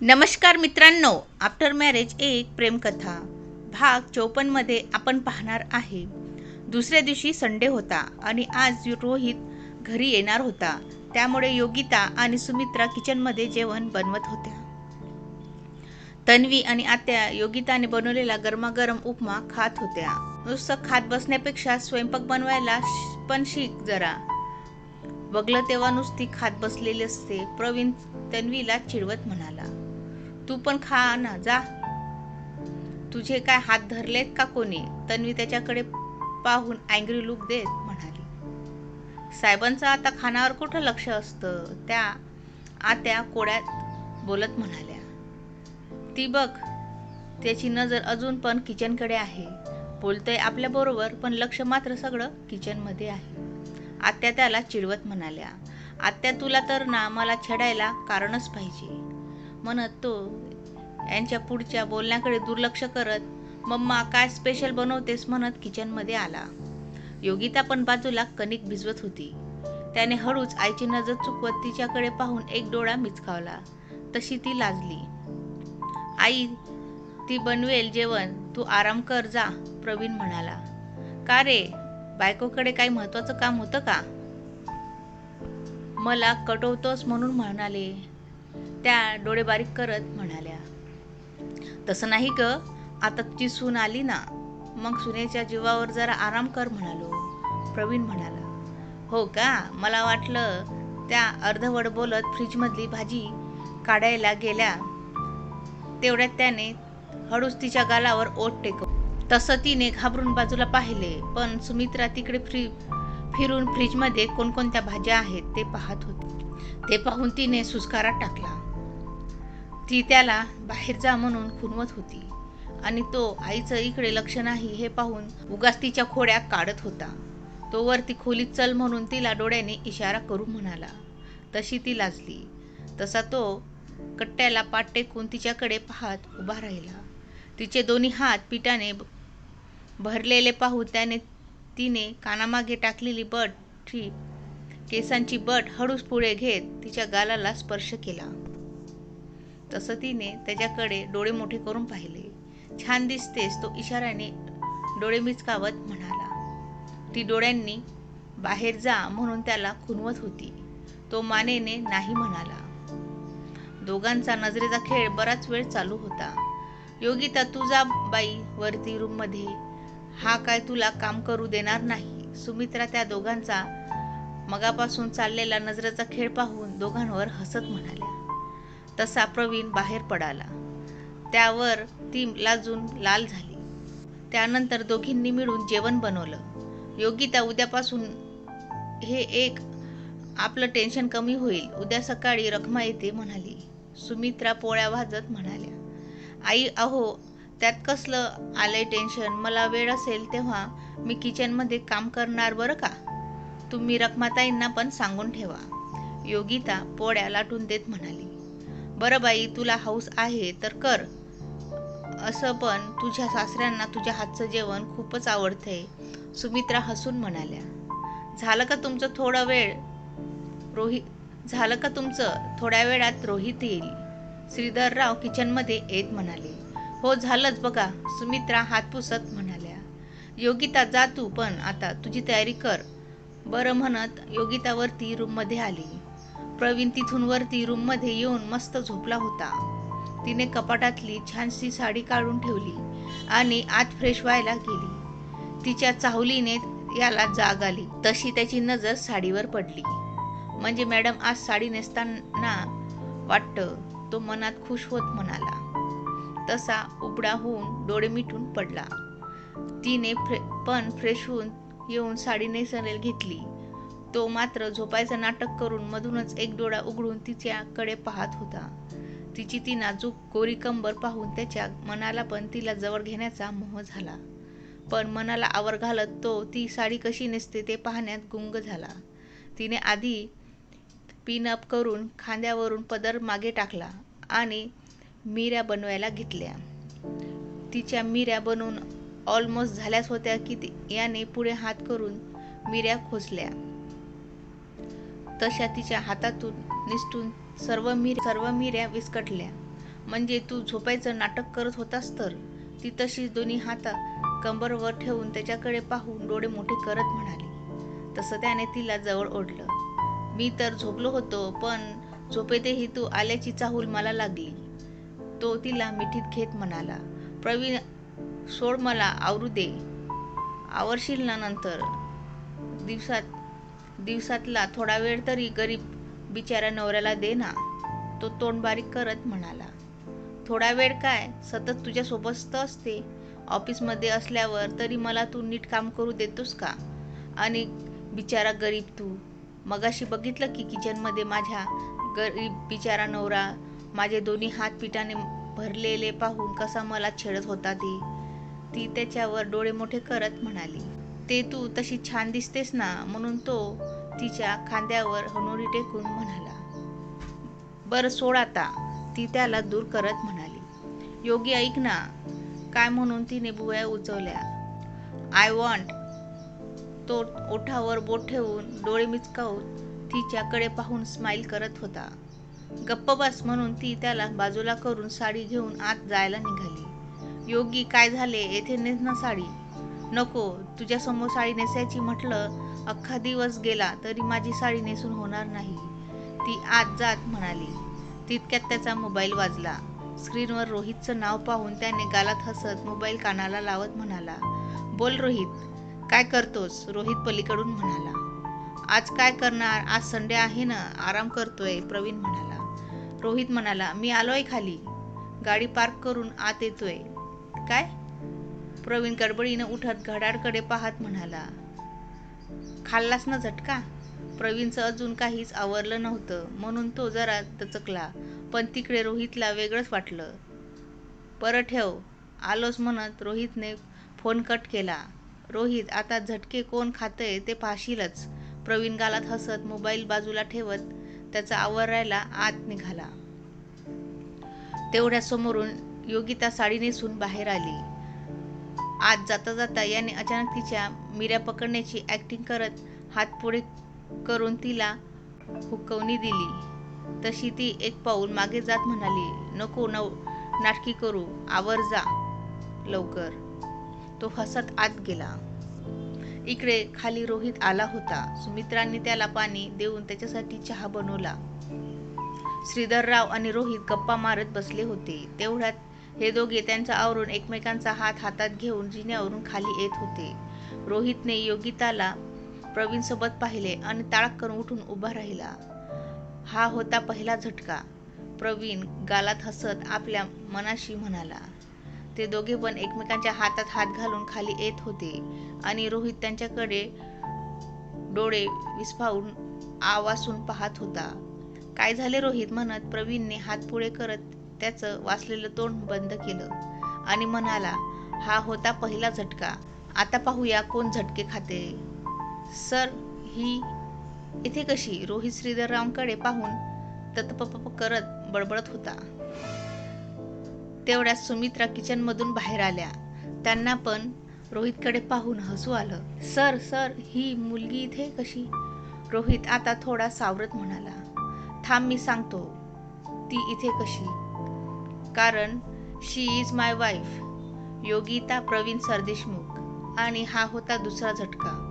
नमस्कार मित्रांनो, after marriage एक प्रेमकथा भाग 54 मध्ये आपण पाहणार आहे. दुसऱ्या दिवशी संडे होता आणि आज रोहित घरी येणार होता. त्यामुळे योगिता आणि सुमित्रा किचनमध्ये जेवण बनवत होत्या. तन्वी आणि आत्या योगिताने बनवलेला गरमागरम उपमा खात होत्या. नुसतं खात बसण्यापेक्षा स्वयंपाक बनवायला पण शिक जरा. बघलं तेव्हा नुसती खात बसलेली असते. प्रवीण तन्वीला चिडवत म्हणाला, तू पण खा ना, जा. तुझे काय हात धरलेत का कोणी? तन्वी त्याच्याकडे पाहून अँग्री लुक देत म्हणाली. साहेबांचं आता खानावर कुठं लक्ष असतं? त्या आत्या कोड्यात बोलत म्हणाल्या. ती बघ, त्याची नजर अजून पण किचनकडे आहे. बोलतोय आपल्या बरोबर पण लक्ष मात्र सगळं किचनमध्ये आहे. आत्या त्याला चिडवत म्हणाल्या. आत्या, तुला तर ना मला छेडायला कारणच पाहिजे, म्हणत तो यांच्या पुढच्या बोलण्याकडे दुर्लक्ष करत, मम्मा काय स्पेशल बनवतेस म्हणत किचनमध्ये आला. योगिता पण बाजूला कणिक भिजवत होती. त्याने हळूच आईची नजर चुकवत तिच्याकडे पाहून एक डोळा मिचकावला. तशी ती लाजली. आई, ती बनवेल जेवण, तू आराम कर जा, प्रवीण म्हणाला. का रे, बायकोकडे काही महत्वाचं काम होतं का? मला कटवतोस म्हणून म्हणाले. त्या डोळे बारीक करत म्हणाल्या. तसं नाही ग, आता तुझी सून आली ना, मग सुनेच्या जीवावर जरा आराम कर म्हणालो, प्रवीण म्हणाला. हो का? मला वाटलं. त्या अर्धवट बोलत फ्रीजमधली भाजी काढायला गेल्या तेवढ्यात त्याने हळूच तिच्या गालावर ओठ टेकवला. तसं तिने घाबरून बाजूला पाहिले, पण सुमित्रा तिकडे फिरून फ्रीजमध्ये कोणकोणत्या भाज्या आहेत ते पाहत होती. ते पाहून तिने सुस्कारा टाकला. ती त्याला बाहेर जा म्हणून खुणवत होती आणि तो आईचं इकडे लक्ष नाही हे पाहून उगाच तिच्या खोड्या काढत होता. तो वरती खोलीत चल म्हणून तिला डोळ्याने इशारा करून म्हणाला. तशी ती लाजली. तसा तो कट्ट्याला पाठ टेकून तिच्याकडे पाहत उभा राहिला. तिचे दोन्ही हात पिठाने भरलेले पाहून तिने कानामागे टाकलेली केसांची बट हळूच पुढे घेत तिच्या गालाला स्पर्श केला. तसं तिने त्याच्याकडे डोळे मोठे करून पाहिले. छान दिसतेस, तो इशाऱ्याने डोळे मिचकावत म्हणाला. ती डोळ्यांनी बाहेर जा म्हणून त्याला खुणवत होती. तो मानेने नाही म्हणाला. दोघांचा नजरेचा खेळ बराच वेळ चालू होता. योगिता, तू जा बाई वरती रूममध्ये, हा काय तुला काम करू देणार नाही. सुमित्रा त्या दोघांचा मगापासून चाललेला नजरेचा खेळ पाहून दोघांवर हसत म्हणाल्या. तसा प्रवीण बाहेर पडाला. त्यावर ती लाजून लाल झाली. त्यानंतर दोघींनी मिळून जेवण बनवलं. योगिता, उद्यापासून हे एक आपलं टेन्शन कमी होईल. उद्या सकाळी रखमा येते म्हणाली. सुमित्रा पोळ्या भाजत म्हणाल्या. आई, अहो, त्यात कसलं आलंय टेन्शन? मला वेळ असेल तेव्हा मी किचनमध्ये काम करणार बरं का. तुम्ही रखमाताईंना पण सांगून ठेवा, योगिता पोळ्या लाटून देत म्हणाली. बरं बाई, तुला हौस आहे तर कर. असं पण तुझ्या सासऱ्यांना तुझ्या हातचं जेवण खूपच आवडतंय, सुमित्रा हसून म्हणाल्या. झालं का तुमचं थोड्या वेळात रोहित येईल, श्रीधरराव किचनमध्ये येत म्हणाले. हो, झालंच बघा, सुमित्रा हात पुसत म्हणाल्या. योगिता, जा तू पण आता तुझी तयारी कर. बरं म्हणत योगिता वरती रूममध्ये आली. प्रवीण तिथून वरती रूममध्ये येऊन मस्त झोपला होता. तिने कपाटातली छानशी साडी काढून ठेवली आणि आत फ्रेश व्हायला गेली. तिच्या चाहुलीने याला जाग आली. तशी त्याची नजर साडीवर पडली. म्हणजे मॅडम आज साडी नेसताना वाटतं, तो मनात खुश होत म्हणाला. तसा उबडा होऊन डोळे मिटून पडला. तिने पण फ्रेश होऊन येऊन साडी नेसायला घेतली. तो मात्र झोपायचं नाटक करून मधूनच एक डोळा उघडून तिच्याकडे पाहत होता. तिची ती नाजूक गोरी कंबर पाहून त्याच्या मनाला पण तिला जवळ घेण्याचा मोह झाला. पण मनाला आवर घालत तो ती साडी कशी नेसते ते पाहण्यात गुंग झाला. तिने आधी पिनअप करून खांद्यावरून पदर मागे टाकला आणि मिऱ्या बनवायला घेतल्या. तिच्या मिऱ्या बनवून ऑलमोस्ट झाल्याच होत्या की याने पुढे हात करून मिऱ्या खोचल्या. तशा तिच्या हातातून निसटून सर्व मिऱ्या विस्कटल्या म्हणजे तू झोपायचं नाटक करत होतास तर? ती तशीच दोन्ही हात कंबरवर ठेवून त्याच्याकडे पाहून डोळे मोठे करत म्हणाली. तसं त्याने तिला जवळ ओढलं. मी तर झोपलो होतो, पण झोपेतही तू आल्याची चाहूल मला लागली, तो तिला मिठीत घेत म्हणाला. प्रवीण, सोड, मला आवरू दे. आवरशील ना नंतर. दिवसातला थोडा वेळ तरी गरीब बिचाऱ्या नवऱ्याला दे ना, तो तोंड बारीक करत म्हणाला. थोडा वेळ काय, सतत तुझ्यासोबत असते. ऑफिसमध्ये असल्यावर तरी मला तू नीट काम करू देतोस का? आणि बिचारा गरीब तू. मगाशी बघितलं की किचनमध्ये माझ्या गरीब बिचारा नवरा माझे दोन्ही हात पिठाने भरलेले पाहून कसा मला छेडत होता ते. ती त्याच्यावर डोळे मोठे करत म्हणाली. ते तू तशी छान दिसतेस ना, म्हणून तो तिच्या खांद्यावर हनुरी टेकून म्हणाला. बरं सोड आता, ती त्याला दूर करत म्हणाली. योगी ऐक ना, काय म्हणून तिने भुवया उचवल्या. I want. तो ओठावर बोट ठेवून डोळे मिचकावून तिच्याकडे पाहून स्माईल करत होता. गप्प बस, म्हणून ती त्याला बाजूला करून साडी घेऊन आत जायला निघाली. योगी, काय झाले, येथे नेस ना साडी. नको, तुझ्यासमोर साडी नेसायची म्हटलं अख्खा दिवस गेला तरी माझी साडी नेसून होणार नाही, ती आत जात म्हणाली. तितक्यात त्याचा मोबाईल वाजला. स्क्रीनवर रोहितचं नाव पाहून त्याने गालात हसत मोबाईल कानाला लावत म्हणाला. बोल रोहित, काय करतोस? रोहित पलीकडून म्हणाला. आज काय करणार, आज संडे आहे ना, आराम करतोय, प्रवीण म्हणाला. रोहित म्हणाला, मी आलोय खाली, गाडी पार्क करून आत येतोय. काय? प्रवीण गडबडीनं उठत घड्याळकडे पाहत म्हणाला. खाल्लास ना झटका? प्रवीणचं अजून काहीच आवरलं नव्हतं, म्हणून तो जरा दचकला, पण तिकडे रोहितला वेगळंच वाटलं. बरं ठेव, आलोच म्हणत रोहितने फोन कट केला. रोहित, आता झटके कोण खातंय ते पाहशीलच. प्रवीण गालात हसत मोबाईल बाजूला ठेवत त्याचा आवरायला आत निघाला. तेवढ्या समोरून योगिता साडी नेसून बाहेर आली. आत जाता जाता याने अचानक तिच्या मिऱ्या पकडण्याची ॲक्टिंग करत हात पुढे करून तिला हुकवणी दिली. तशी ती एक पाऊल मागे जात म्हणाली, नको नाटकी करू, आवर जा लवकर. तो हसत आत गेला. इकडे खाली रोहित आला होता. सुमित्रांनी त्याला पाणी देऊन त्याच्यासाठी चहा बनवला. श्रीधरराव आणि रोहित गप्पा मारत बसले होते. तेवढ्यात हे दोघे त्यांचा आवरून एकमेकांचा हात हातात घेऊन जिन्यावरून खाली येत होते. रोहितने योगिताला प्रवीणसोबत पाहिले आणि ताडकन उठून उभा राहिला. हा होता पहिला झटका, प्रवीण गालात हसत आपल्या मनाशी म्हणाला. ते दोघे पण एकमेकांच्या हातात हात घालून खाली येत होते आणि रोहित त्यांच्याकडे डोळे विस्फारून आवासून पाहत होता. काय झाले रोहित, म्हणत प्रवीणने हात पुढे करत त्याचं वाचलेलं तोंड बंद केलं आणि म्हणाला. हा होता पहिला झटका, आता पाहूया कोण झटके खाते. सर, ही इथे कशी? रोहित श्रीधररावांकडे पाहून ततपप करत बडबडत होता. तेवढ्यात सुमित्रा किचनमधून बाहेर आल्या. त्यांना पण रोहितकडे पाहून हसू आलं. सर, ही मुलगी इथे कशी? रोहित आता थोडा सावरत म्हणाला. थांब, मी सांगतो ती इथे कशी. कारण she is my wife, Yogita Pravin Sardeshmukh. आणि हा होता दुसरा झटका.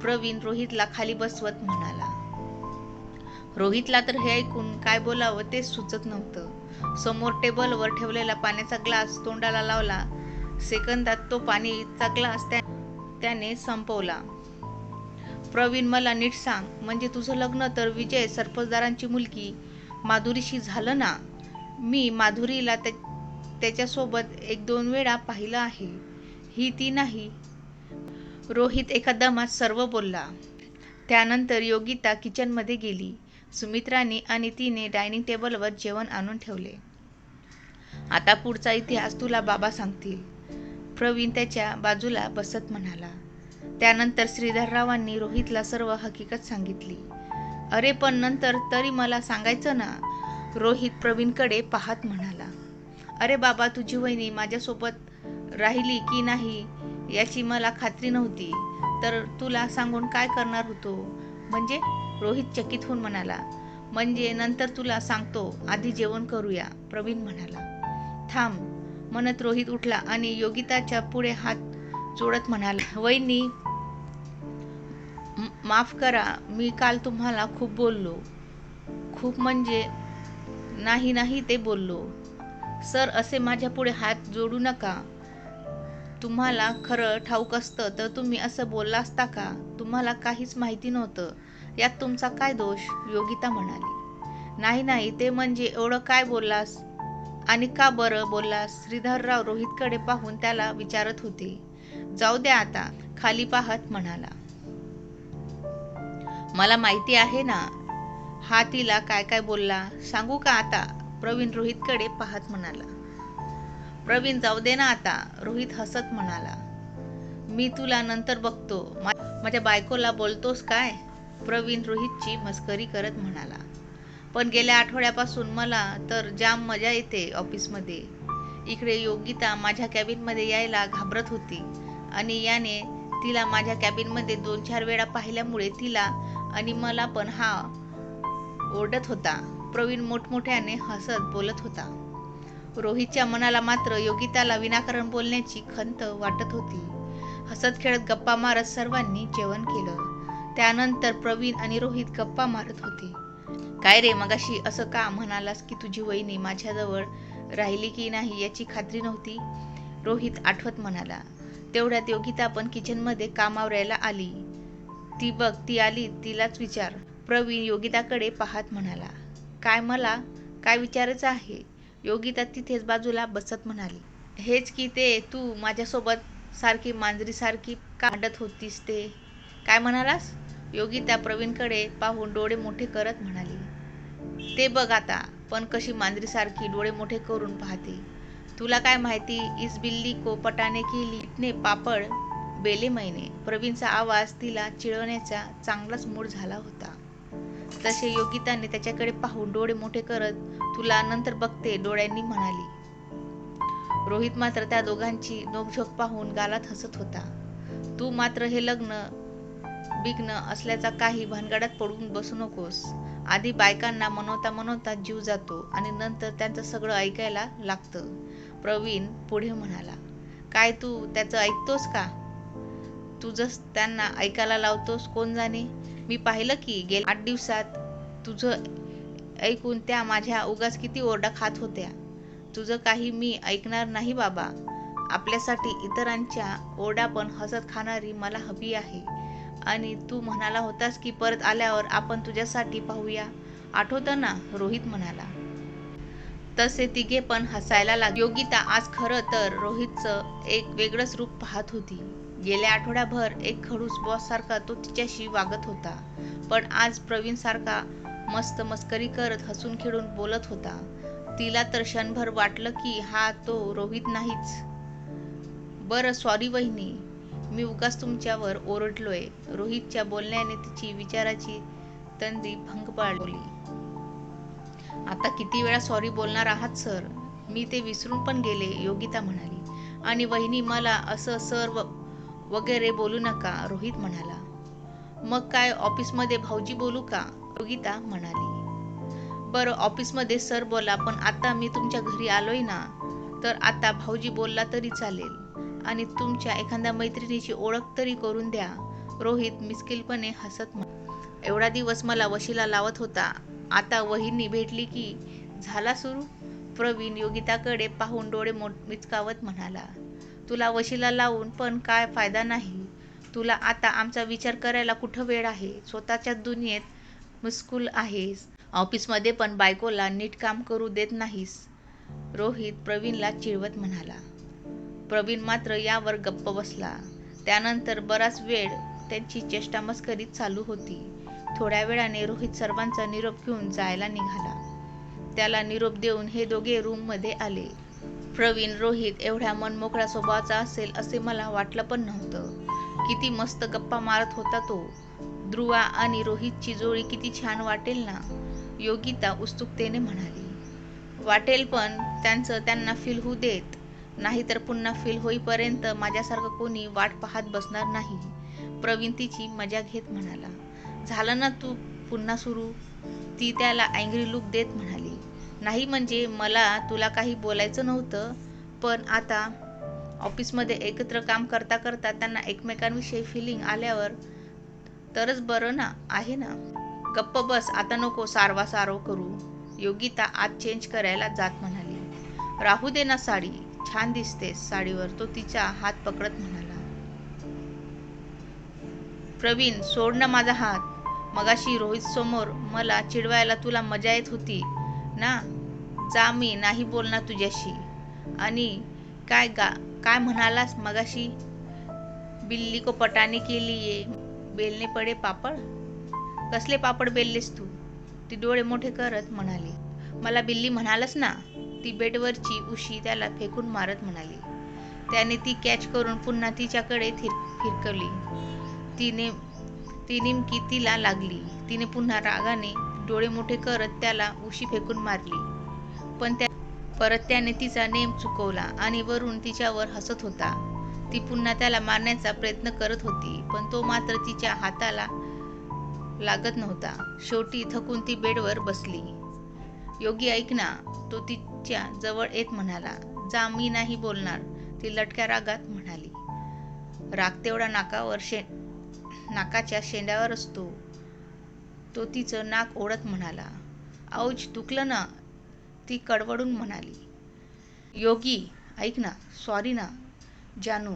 प्रवीण रोहितला खाली बसवत म्हणाला. रोहितला तर हे ऐकून काय बोलावं तेच सुचत नव्हतं. समोर टेबलवर ठेवलेला पाण्याचा ग्लास तोंडाला लावला. सेकंदात तो पाणीचा ग्लास त्याने संपवला. प्रवीण, मला नीट सांग, म्हणजे तुझं लग्न तर विजय सरपंचदारांची मुलगी माधुरीशी झालं ना? मी माधुरीला त्याच्यासोबत 1-2 वेळा पाहिलं आहे. ही ती नाही? रोहित एका दमात सर्व बोलला. त्यानंतर योगिता किचनमध्ये गेली. सुमित्राने आणि तिने डायनिंग टेबलवर जेवण आणून ठेवले. आता पुढचा इतिहास तुला बाबा सांगतील, प्रवीण त्याच्या बाजूला बसत म्हणाला. त्यानंतर श्रीधररावांनी रोहितला सर्व हकीकत सांगितली. अरे पण नंतर तरी मला सांगायचं ना, रोहित प्रवीणकडे पाहत म्हणाला. अरे बाबा, तुझी वहिनी माझ्यासोबत राहिली की नाही याची मला खात्री नव्हती, तर तुला सांगून काय करणार होतो? म्हणजे? रोहित चकित होऊन म्हणाला. म्हणजे नंतर तुला सांगतो, आधी जेवण करूया, प्रवीण म्हणाला. थांब म्हणत रोहित उठला आणि योगिताच्या पुढे हात जोडत म्हणाला, वहिनी माफ करा, मी काल तुम्हाला खूप बोललो. खूप म्हणजे नाही ते बोललो. सर, असे माझ्या पुढे हात जोडू नका. तुम्हाला खरं ठाऊक असतं तर तुम्ही असं बोलला असता का? तुम्हाला काहीच माहिती नव्हतं, यात तुमचा काय दोष? योगिता म्हणाली. नाही ते म्हणजे एवढं काय बोललास आणि का बरं बोललास? श्रीधरराव रोहितकडे पाहून त्याला विचारत होते. जाऊ द्या आता, खाली पाहत म्हणाला. मला माहिती आहे ना, हा तिला काय बोलला, सांगू का आता? प्रवीण रोहितकडे पाहत म्हणाला. प्रवीण, जाऊ दे ना आता, रोहित हसत म्हणाला. मी तुला नंतर बघतो. माझ्या बायकोला बोलतोस काय? प्रवीण रोहितची मस्करी करत म्हणाला. पण गेल्या आठवड्यापासून मला तर जाम मजा येते ऑफिसमध्ये. इकडे योगिता माझ्या कॅबिनमध्ये यायला घाबरत होती आणि याने तिला माझ्या कॅबिनमध्ये 2-4 वेळा पाहिल्यामुळे तिला आणि मला पण हा ओरडत होता. प्रवीण मोठमोठ्याने हसत बोलत होता. रोहितच्या मनाला मात्र योगिताला विनाकारण बोलण्याची खंत वाटत होती. हसत खेळत गप्पा मारत सर्वांनी जेवण केलं. त्यानंतर प्रवीण आणि रोहित गप्पा मारत होते. काय रे, मगाशी असं का म्हणालास की तुझी वहिनी माझ्याजवळ राहिली की नाही याची खात्री नव्हती? रोहित आठवत म्हणाला. तेवढ्यात योगिता पण किचनमध्ये कामावरायला आली. ती बघ, ती आली, तिलाच विचार. प्रवीण योगिताकडे पाहत म्हणाला. काय, मला काय विचारायचं आहे? योगिता तिथेच बाजूला बसत म्हणाली. हेच की ते तू माझ्यासोबत सारखी मांजरीसारखी का भांडत होतीस ते. काय म्हणालास? योगिता प्रवीणकडे पाहून डोळे मोठे करत म्हणाली. ते बघ आता, पण कशी मांजरीसारखी डोळे मोठे करून पाहते. तुला काय माहिती, इस बिल्ली को पटाने के लिए इतने पापड बेले मैंने. प्रवीणचा आवाज तिला चिडवण्याचा चांगलाच मूड झाला होता. तसे योगिताने त्याच्याकडे पाहून डोळे मोठे करत, तुला नंतर बघते डोळ्यांनी म्हणाली. रोहित मात्र त्या दोघांची नोकझोक पाहून गालात हसत होता. तू मात्र हे लग्न बिग्न असल्याचा काही भानगडात पडून बसू नकोस. आधी बायकांना मनवता जीव जातो आणि नंतर त्यांचं सगळं ऐकायला लागतं, प्रवीण पुढे म्हणाला. काय तू त्याचं ऐकतोस का? तुझंच त्यांना ऐकायला लावतोस, कोण जाणे. मी पाहिलं की गेल्या 8 दिवसात तुझं ऐकून त्या माझ्या उगाच किती ओरडा खात होत्या. तुझं काही मी ऐकणार नाही बाबा. आपल्यासाठी इतरांच्या ओरडा पण हसत खाणारी मला हवी आहे. आणि तू म्हणाला होतास की परत आल्यावर आपण तुझ्यासाठी पाहूया, आठवतं ना? रोहित म्हणाला. तसे तिघे पण हसायला लागले. योगिता आज खरं तर रोहितचं एक वेगळंच रूप पाहत होती. गेल्या आठवड्याभर एक खडूस बॉस सारखा तो तिच्याशी वागत होता, पण आज प्रवीण सारखा मस्त मस्करी करत हसून खेळून बोलत होता. तिला तर क्षणभर वाटलं की हा तो रोहित नाहीच. बरं, सॉरी वहिनी, मी उगाच तुमच्यावर ओरडलोय. रोहितच्या बोलण्याने तिची विचाराची तंद्री भंग पाडली. आता किती वेळा सॉरी बोलणार आहात सर? मी ते विसरून पण गेले, योगिता म्हणाली. आणि वहिनी, मला असं सर वगैरे बोलू नका, रोहित म्हणाला. मग काय, ऑफिसमध्ये भाऊजी बोलू का? योगिता म्हणाली. बरं, ऑफिसमध्ये सर बोला, पण आता मी तुमच्या घरी आलोय ना, तर आता भाऊजी बोलला तरी चालेल. आणि तुमच्या एखाद्या मैत्रिणीची ओळख तरी करून द्या, रोहित मिस्किलपणे हसत म्हणाला. एवढा दिवस मला वशिला लावत होता, आता वहिनी भेटली की झाला सुरू? प्रवीण योगिताकडे पाहून डोळे मिचकावत म्हणाला. तुला वशिला लावून पण काय फायदा नाही. तुला आता आमचा विचार करायला कुठं वेळ आहे? स्वतःच्याच दुनियेत मशगूल आहेस. ऑफिसमध्ये पण बायकोला नीट काम करू देत नाहीस, रोहित प्रवीणला चिडवत म्हणाला. प्रवीण मात्र यावर गप्प बसला. त्यानंतर बराच वेळ त्यांची चेष्टा मस्करी चालू होती. थोड्या वेळाने रोहित सर्वांचा निरोप घेऊन जायला निघाला. त्याला निरोप देऊन हे दोघे रूममध्ये आले. प्रवीण रोहित एवढ्या मनमोकळ्या स्वभावाचा असेल असे मला वाटलं पण नव्हतं. किती मस्त गप्पा मारत होता तो. ध्रुवा आणि रोहितची जोडी किती छान वाटेल ना, योगिता उत्सुकतेने म्हणाली. वाटेल, पण त्यांचं त्यांना फील होऊ देत, नाहीतर पुन्हा फील होईपर्यंत माझ्यासारखं कोणी वाट पाहत बसणार नाही, प्रवीण तिची मजा घेत म्हणाला. झालं ना तू पुन्हा सुरू? ती त्याला अँग्री लुक देत म्हणाली, नाही म्हणजे मला तुला काही बोलायचं नव्हतं, पण आता ऑफिसमध्ये एकत्र काम करता करता त्यांना एकमेकांविषयी फिलिंग आल्यावर तरच बरं ना आहे ना. गप्प बस, आता नको सारवा करू. योगिता आत चेंज करायला जात म्हणाली, राहू दे ना साडी, छान दिसतेस साडीवर. तो तिचा हात पकडत म्हणाला, प्रवीण सोड ना माझा हात. मगाशी रोहित समोर मला चिडवायला तुला मजा येत होती ना. जा, मी नाही बोलणार तुझ्याशी. आणि काय म्हणालास मगाशी? बिल्ली को पटाने के लिए बेलने पडे पापड. कसले पापड बेललेस तू? ती डोळे मोठे करत म्हणाली, मला बिल्ली म्हणालस ना. ती बेडवरची उशी त्याला फेकून मारत म्हणाली. त्याने ती कॅच करून पुन्हा तिच्याकडे फिरकवली. ती नेमकी तिला लागली. तिने पुन्हा रागाने डोळे मोठे करत त्याला उशी फेकून मारली. परत त्याने तिचा नेम चुकवला आणि वरून तिच्यावर हसत होता. ती पुन्हा त्याला मारण्याचा प्रयत्न करत होती, पण तो मात्र तिच्या हाताला लागत नव्हता. शेवटी थकून ती बेडवर बसली. योगी ऐक ना, तो तिच्या जवळ येत म्हणाला. जा, मी नाही बोलणार, ती लटक्या रागात म्हणाली. राग तेवढा नाकाच्या शेंड्यावर असतो. तो तिचं नाक ओढत म्हणाला. औच, दुखलं ना, ती कडवडून म्हणाली. योगी ऐक ना, सॉरी ना जानू.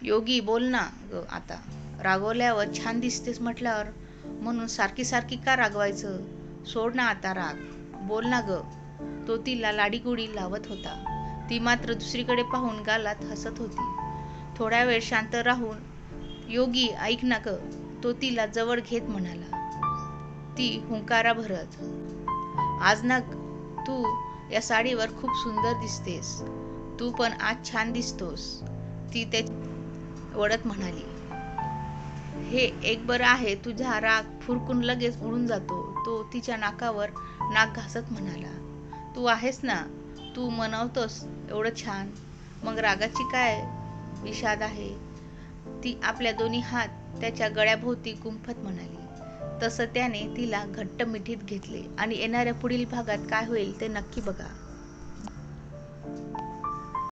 योगी बोल ना ग आता. रागवल्यावर छान दिसतेस म्हटल्यावर म्हणून सारखी सारखी का रागवायचं? सोड ना आता राग, बोल ना ग. तो तिला लाडीगोडी लावत होता. ती मात्र दुसरीकडे पाहून गालात हसत होती. थोडा वेळ शांत राहून, योगी ऐक ना ग, तो तिला जवळ घेत म्हणाला. ती हुंकारा भरत, आज ना तू या साडीवर खूप सुंदर दिसतेस. तू पण आज छान दिसतोस, ती ते वडत म्हणाली. हे एक बरं आहे, तुझा राग फुरकून लगेच उडून जातो. तो तिच्या नाकावर नाक घासत म्हणाला. तू आहेस ना, तू मनवतोस एवढं छान, मग रागाची काय विषाद आहे? ती आपल्या दोन्ही हात त्याच्या गळ्याभोवती गुंफत म्हणाली. तसं त्याने तिला घट्ट मिठीत घेतले. आणि येणाऱ्या पुढील भागात काय होईल ते नक्की बघा.